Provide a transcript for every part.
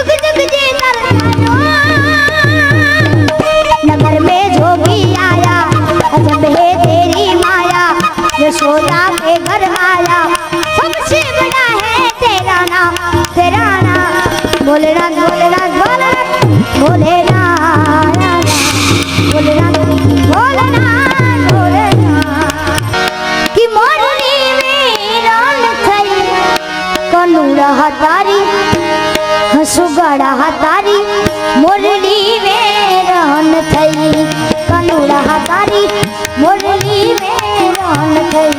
जुग जुग जी तरसायो। नगर में जोगी आया अजब है तेरी माया, यशोदा के घर आया सबसे बड़ा है तेरा नाम, तेरा नाम। भोलेनाथ भोलेनाथ भोलेनाथ भोलेनाथ भोलेनाथ भोलेनाथ भोलेनाथ की मोरनी में रान थई कनुड़ा हतारी हसुगड़ा हतारी मोरनी में रान थई कनुड़ा हतारी मोरनी में रान थई।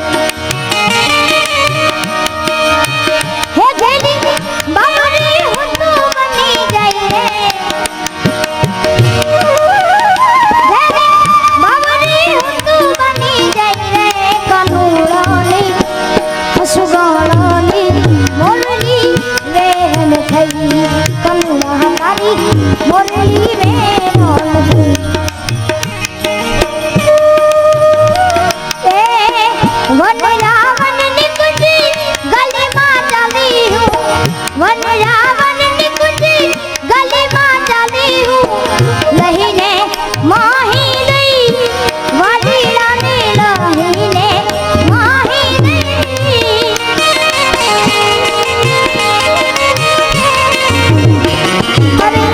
हे घेली बाबरी हुतू बनी गई रे, घेली बाबरी हुतू बनी गई रे कनुड़ानी हसुगड़ानी मोरनी वेन थई कनुड़ा हतारी मोरनी वेन थई। वन रावण निकुंजी गली मां चली हूँ, वन रावण निकुंजी गली मां चली हूँ, नहीं ने माही नहीं वाली रानी नहीं ने माही नहीं। अरे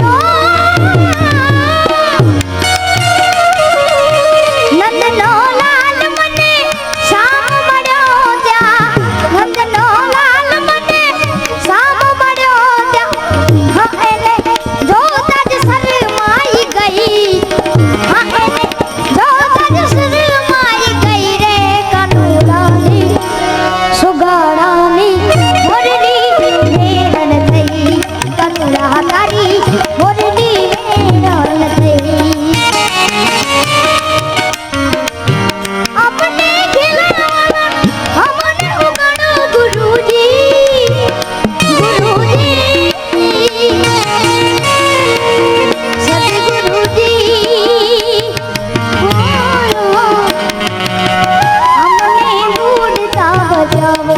नंद नो लाल मने शाम मड़ो जा, नंद नो लाल मने शाम मड़ो जा, हाँ एने जो तज शर्माई गई, हाँ एने जो तज शर्माई गई रे कनुड़ानी सुगड़ानी मोरनी वेरन थई कनुड़ा हतारी मोरनी वेरन थई। अपने खिलौना हमने उगड़ो गुरुजी, गुरुजी सतगुरुजी हमने बूढ़ता बजाओ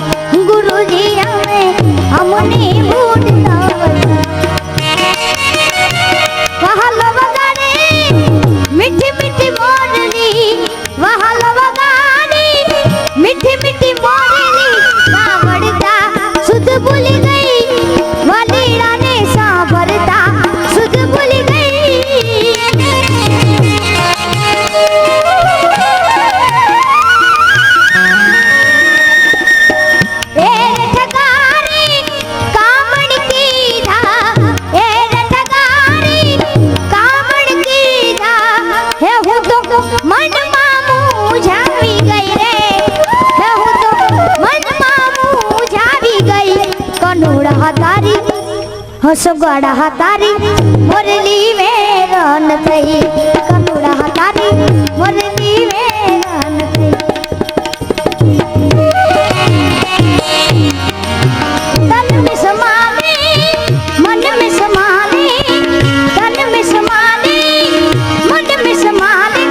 गुरुजी हमें हमने बूढ़ता बजाओ। वहाँ लवगाने मीठी मीठी मोरनी, वहाँ लवगाने मीठी मीठी मोरनी सांभरता सुध भूल गई वाली रानी सांभरता सुध भूल गई। ए रटगारी कामड़ की धा, ए रटगारी कामड़ की धा, हे हूँ तो मन मामू झावी गई रे, हे हूँ तो मन मामू झावी गई कनुड़ा हतारी हसुगड़ा हतारी मोरली वेरन थई कनुड़ा हतारी मोरली वेरन थई। तन में समाले मन में समाले, तन में समाले मन में समाले,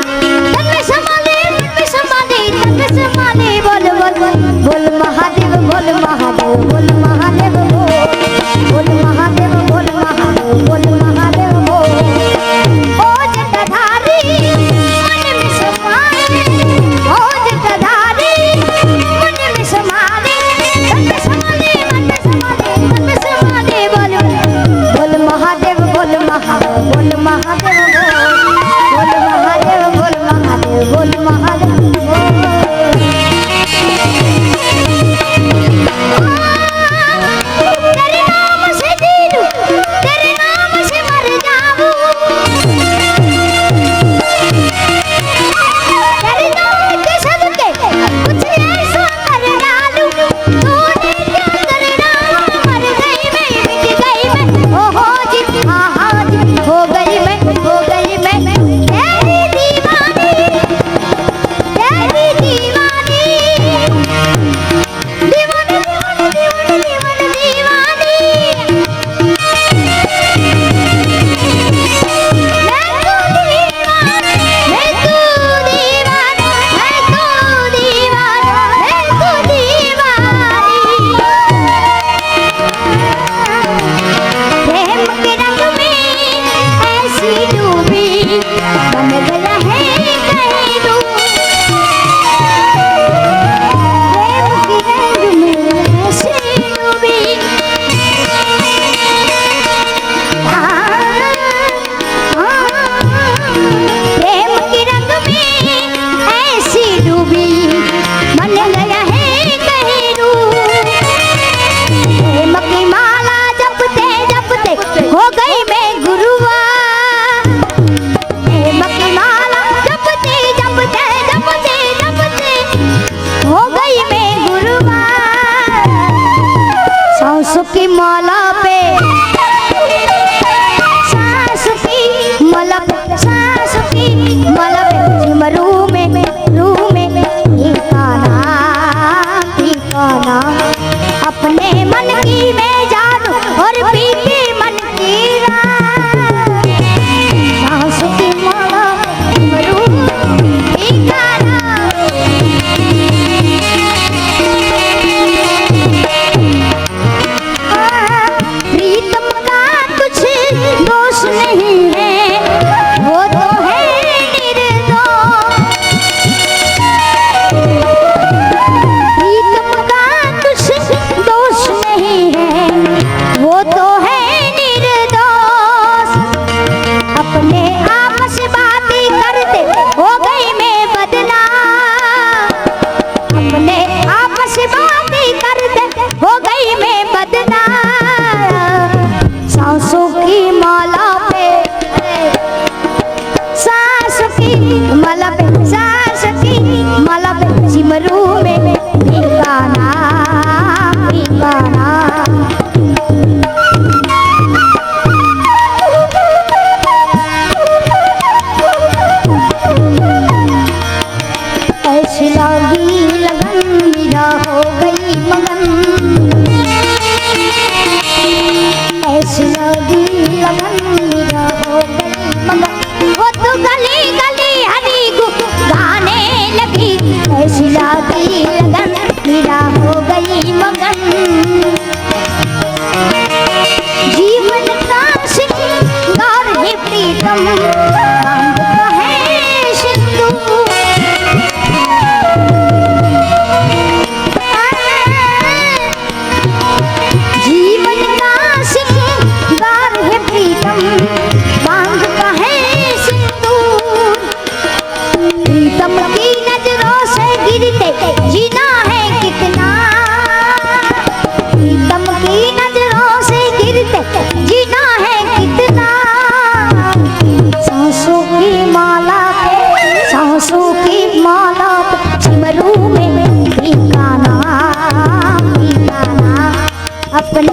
तन में समाले मन में समाले, तन में समाले बोल बोल बोल बोल महादेव बोल महादेव बोल महादेव बोल महादेव बोल महादेव बोल महादेव बोल। ओ जटाधारी मन में समाले, ओ जटाधारी मन में समाले, तन में समाले मन में समाले, तन में समाले बोल बोल महादेव बोल महादेव बोल महादेव बोल महादेव बोल महादेव बोल महादेव बोल। तेरे नाम से जी लूं, तेरे नाम से मर जाऊं, तेरे नाम के सबके कुछ ऐसा कर डालूं, तूने क्या करना मर गई मैं मिट गई मैं, ओ हो जी हाँ हाँ जी हो गई मैं, सिमरू में ठिकाना ठिकाना। ऐसी लगी लगन मेरा हो गई मगन, ऐसी लगी लगन मेरा हो गई मगन। वो तो गली गली हरी गाने लगी, ऐसी लगी लगन मेरा हो गई मगन। जीवन का सिंगार है प्रीतम बांधता है सिंदूर, जीवन का सिंगार है प्रीतम बांधता है सिंदूर। प्रीतम की नजरों से गिरते जीना है कितना, प्रीतम की नजरों से गिरते जीना है कितना। सांसों की माला पे, सांसों की माला पे सिमरू में ठिकाना ठिकाना। अपने